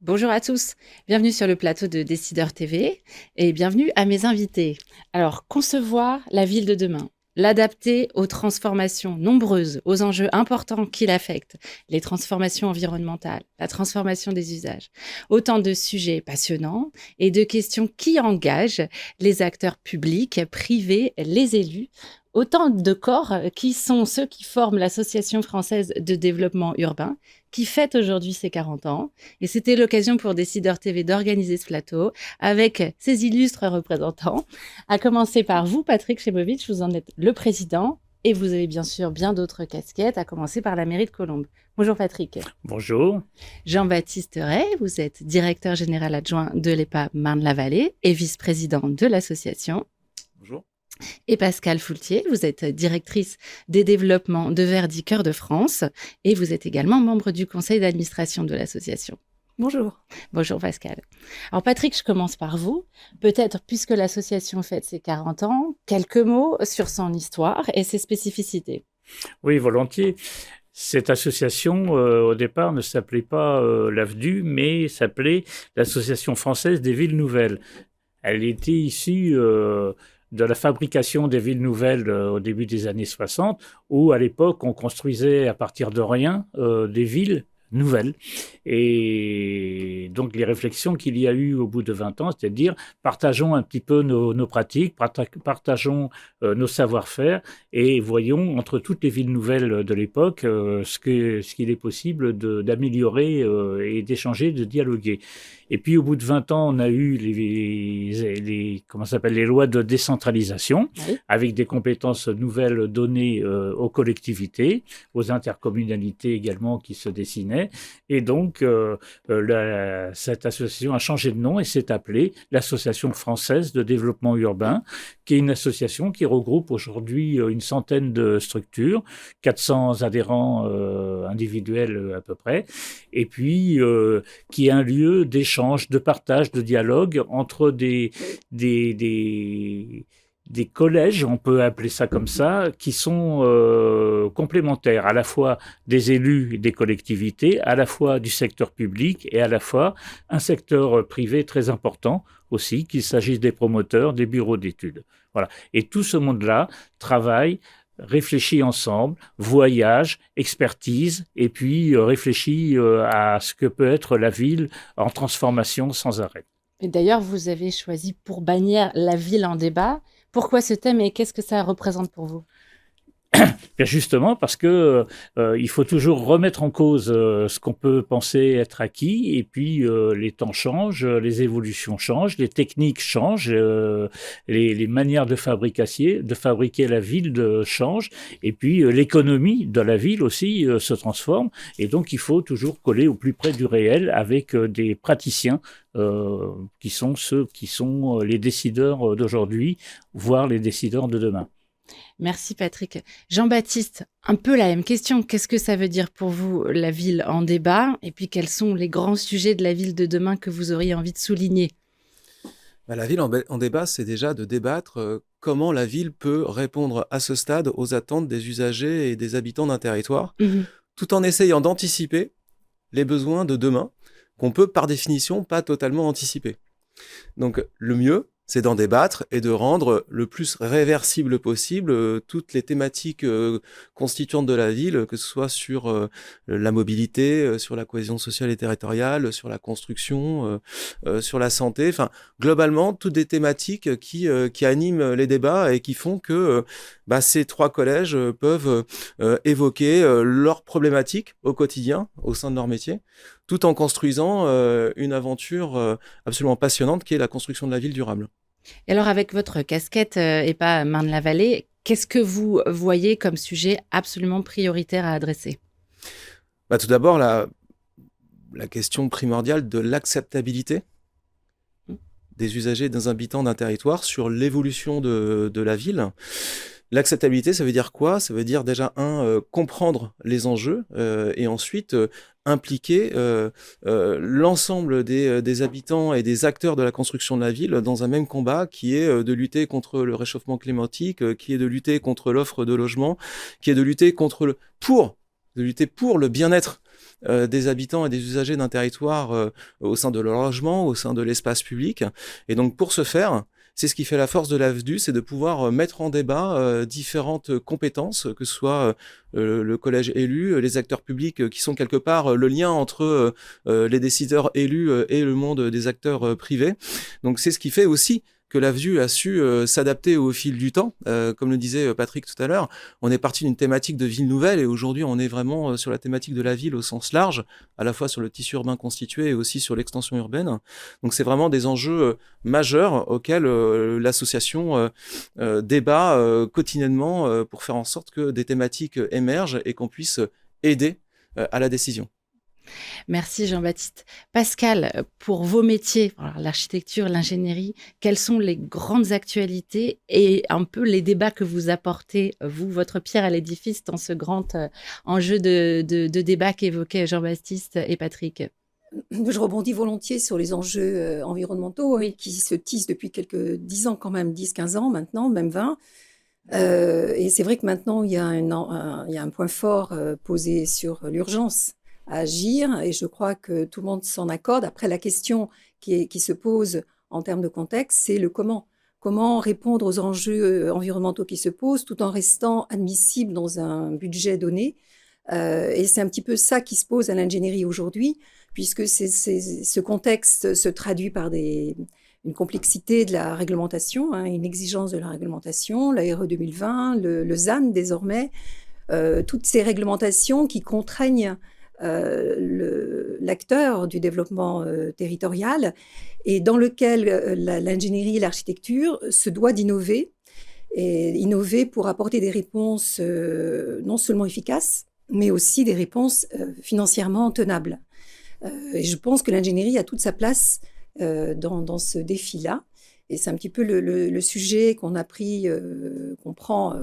Bonjour à tous, bienvenue sur le plateau de Décideur TV et bienvenue à mes invités. Alors, concevoir la ville de demain, l'adapter aux transformations nombreuses, aux enjeux importants qui l'affectent, les transformations environnementales, la transformation des usages. Autant de sujets passionnants et de questions qui engagent les acteurs publics, privés, les élus. Autant de corps qui sont ceux qui forment l'Association française de développement urbain, qui fête aujourd'hui ses 40 ans. Et c'était l'occasion pour Décideur TV d'organiser ce plateau avec ses illustres représentants. À commencer par vous, Patrick Chebovitch, vous en êtes le président et vous avez bien sûr bien d'autres casquettes, à commencer par la mairie de Colombes. Bonjour Patrick. Bonjour. Jean-Baptiste Ray, vous êtes directeur général adjoint de l'EPA Marne-la-Vallée et vice-président de l'association. Bonjour. Et Pascal Foultier, vous êtes directrice des développements de Verdi Cœur de France et vous êtes également membre du conseil d'administration de l'association. Bonjour. Bonjour Pascal. Alors Patrick, je commence par vous. Peut-être, puisque l'association fête ses 40 ans, quelques mots sur son histoire et ses spécificités. Oui, volontiers. Cette association, au départ, ne s'appelait pas l'AFDU, mais s'appelait l'Association française des villes nouvelles. Elle était issue de la fabrication des villes nouvelles au début des années 60, où à l'époque, on construisait à partir de rien des villes nouvelles. Et donc, les réflexions qu'il y a eu au bout de 20 ans, c'est-à-dire partageons un petit peu nos pratiques, partageons nos savoir-faire et voyons entre toutes les villes nouvelles de l'époque ce qu'il est possible d'améliorer et d'échanger, de dialoguer. Et puis, au bout de 20 ans, on a eu les lois de décentralisation, Oui. avec des compétences nouvelles données aux collectivités, aux intercommunalités également qui se dessinaient. Et donc, cette association a changé de nom et s'est appelée l'Association française de développement urbain, qui est une association qui regroupe aujourd'hui une centaine de structures, 400 adhérents individuels à peu près, et puis qui est un lieu d'échange, de partage, de dialogue entre des collèges, on peut appeler ça comme ça, qui sont complémentaires, à la fois des élus et des collectivités, à la fois du secteur public et à la fois un secteur privé très important aussi, qu'il s'agisse des promoteurs, des bureaux d'études. Voilà. Et tout ce monde-là travaille, réfléchit ensemble, voyage, expertise, et puis réfléchit à ce que peut être la ville en transformation sans arrêt. Et d'ailleurs, vous avez choisi pour bannière la ville en débat. Pourquoi ce thème et qu'est-ce que ça représente pour vous ? Bien justement parce que il faut toujours remettre en cause ce qu'on peut penser être acquis, et puis les temps changent, les évolutions changent, les techniques changent, les manières de fabriquer la ville changent, et puis l'économie de la ville aussi se transforme, et donc il faut toujours coller au plus près du réel avec des praticiens qui sont ceux qui sont les décideurs d'aujourd'hui, voire les décideurs de demain. Merci Patrick. Jean-Baptiste, un peu la même question. Qu'est-ce que ça veut dire pour vous la ville en débat ? Et puis quels sont les grands sujets de la ville de demain que vous auriez envie de souligner ? La ville en débat, c'est déjà de débattre comment la ville peut répondre à ce stade aux attentes des usagers et des habitants d'un territoire, tout en essayant d'anticiper les besoins de demain, qu'on peut par définition pas totalement anticiper. Donc le mieux, c'est d'en débattre et de rendre le plus réversible possible toutes les thématiques constituantes de la ville, que ce soit sur la mobilité, sur la cohésion sociale et territoriale, sur la construction, sur la santé. Enfin, globalement, toutes des thématiques qui animent les débats et qui font que ces trois collèges peuvent évoquer leurs problématiques au quotidien, au sein de leur métier, tout en construisant une aventure absolument passionnante qui est la construction de la ville durable. Et alors, avec votre casquette et pas Marne-la-Vallée, qu'est-ce que vous voyez comme sujet absolument prioritaire à adresser ? Tout d'abord, la question primordiale de l'acceptabilité des usagers et des habitants d'un territoire sur l'évolution de la ville. L'acceptabilité, ça veut dire quoi ? Ça veut dire déjà, comprendre les enjeux et ensuite impliquer l'ensemble des habitants et des acteurs de la construction de la ville dans un même combat qui est de lutter contre le réchauffement climatique, qui est de lutter contre l'offre de logement, qui est de lutter pour le bien-être des habitants et des usagers d'un territoire au sein de leur logement, au sein de l'espace public. Et donc pour ce faire, c'est ce qui fait la force de l'AFDU, c'est de pouvoir mettre en débat différentes compétences, que ce soit le collège élu, les acteurs publics qui sont quelque part le lien entre les décideurs élus et le monde des acteurs privés. Donc c'est ce qui fait aussi que l'AFDU a su s'adapter au fil du temps. Comme le disait Patrick tout à l'heure, on est parti d'une thématique de ville nouvelle et aujourd'hui on est vraiment sur la thématique de la ville au sens large, à la fois sur le tissu urbain constitué et aussi sur l'extension urbaine. Donc c'est vraiment des enjeux majeurs auxquels l'association débat quotidiennement pour faire en sorte que des thématiques émergent et qu'on puisse aider à la décision. Merci Jean-Baptiste. Pascal, pour vos métiers, alors l'architecture, l'ingénierie, quelles sont les grandes actualités et un peu les débats que vous apportez, vous, votre pierre à l'édifice, dans ce grand enjeu de débat qu'évoquaient Jean-Baptiste et Patrick? Je rebondis volontiers sur les enjeux environnementaux qui se tissent depuis quelques 10 ans quand même, 10-15 ans maintenant, même 20. Et c'est vrai que maintenant, il y a un point fort posé sur l'urgence à agir, et je crois que tout le monde s'en accorde. Après, la question qui se pose en termes de contexte, c'est le comment. Comment répondre aux enjeux environnementaux qui se posent tout en restant admissible dans un budget donné. Et c'est un petit peu ça qui se pose à l'ingénierie aujourd'hui, puisque ce contexte se traduit par une complexité de la réglementation, une exigence de la réglementation, la RE 2020, le ZAN désormais, toutes ces réglementations qui contraignent l'acteur du développement territorial et dans lequel l'ingénierie et l'architecture se doit d'innover, et innover pour apporter des réponses non seulement efficaces, mais aussi des réponses financièrement tenables. Et je pense que l'ingénierie a toute sa place dans ce défi-là. Et c'est un petit peu le sujet qu'on prend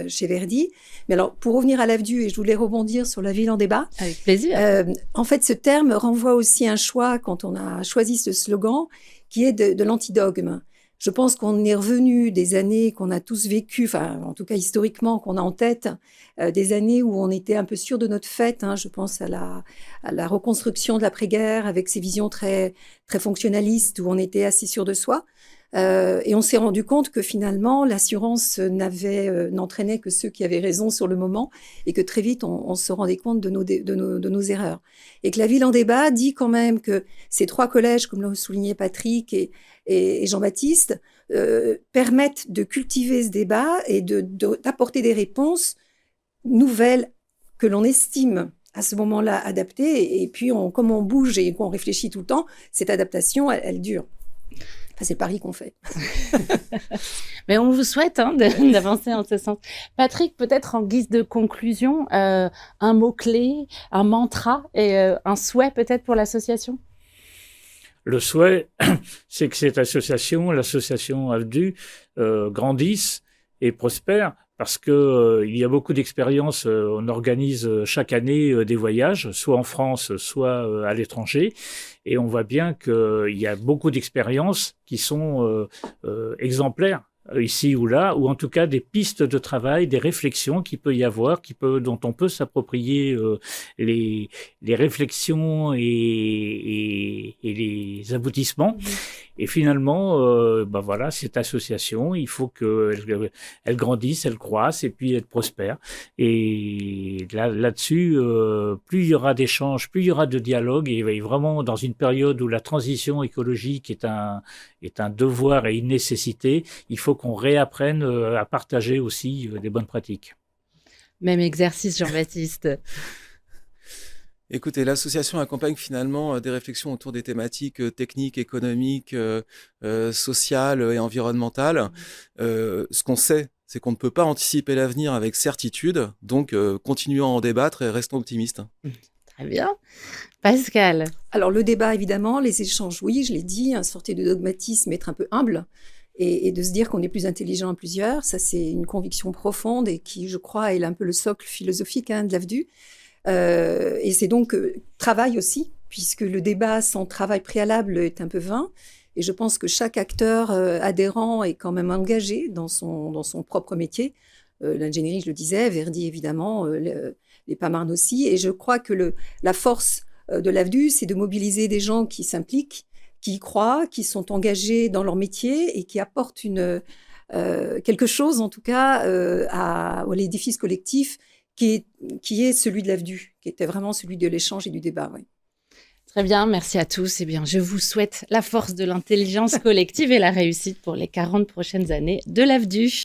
chez Verdi. Mais alors, pour revenir à l'AFDU, et je voulais rebondir sur la ville en débat. Avec plaisir. En fait, ce terme renvoie aussi à un choix, quand on a choisi ce slogan, qui est de l'antidogme. Je pense qu'on est revenu des années qu'on a tous vécues, enfin, en tout cas historiquement, qu'on a en tête, des années où on était un peu sûr de notre fait. Je pense à la reconstruction de l'après-guerre avec ses visions très, très fonctionnalistes, où on était assez sûr de soi. Et on s'est rendu compte que finalement, l'assurance n'entraînait que ceux qui avaient raison sur le moment, et que très vite, on se rendait compte de nos erreurs. Et que la ville en débat dit quand même que ces 3 collèges, comme l'a souligné Patrick et Jean-Baptiste, permettent de cultiver ce débat et d'apporter des réponses nouvelles que l'on estime à ce moment-là adaptées. Et puis, comme on bouge et qu'on réfléchit tout le temps, cette adaptation, elle dure. Enfin, c'est le pari qu'on fait. Mais on vous souhaite d'avancer en ce sens. Patrick, peut-être en guise de conclusion, un mot-clé, un mantra et un souhait peut-être pour l'association? Le souhait, c'est que cette association, l'association AFDU, grandisse et prospère, parce que il y a beaucoup d'expériences. On organise chaque année des voyages, soit en France, soit à l'étranger, et on voit bien qu'il y a beaucoup d'expériences qui sont exemplaires ici ou là, ou en tout cas des pistes de travail, des réflexions qu'il peut y avoir, dont on peut s'approprier les réflexions et les aboutissements. Et finalement, voilà, cette association, il faut qu'elle grandisse, elle croisse et puis elle prospère. Et là-dessus, plus il y aura d'échanges, plus il y aura de dialogue, et vraiment dans une période où la transition écologique est un devoir et une nécessité, il faut qu'on réapprenne à partager aussi des bonnes pratiques. Même exercice, Jean-Baptiste. Écoutez, l'association accompagne finalement des réflexions autour des thématiques techniques, économiques, sociales et environnementales. Ce qu'on sait, c'est qu'on ne peut pas anticiper l'avenir avec certitude, donc continuons à en débattre et restons optimistes. Très bien. Pascal? Alors, le débat, évidemment, les échanges, oui, je l'ai dit, sortir du dogmatisme, être un peu humble et de se dire qu'on est plus intelligent à plusieurs. Ça, c'est une conviction profonde et qui, je crois, est un peu le socle philosophique de l'AFDU. Et c'est donc travail aussi, puisque le débat sans travail préalable est un peu vain. Et je pense que chaque acteur adhérent est quand même engagé dans son propre métier. l'ingénierie, je le disais, Verdi évidemment, les Pamarnes aussi. Et je crois que la force de l'AFDU, c'est de mobiliser des gens qui s'impliquent, qui y croient, qui sont engagés dans leur métier et qui apportent quelque chose, en tout cas, à l'édifice collectif qui est celui de l'AFDU, qui était vraiment celui de l'échange et du débat. Ouais. Très bien, merci à tous. Eh bien, je vous souhaite la force de l'intelligence collective et la réussite pour les 40 prochaines années de l'AFDU.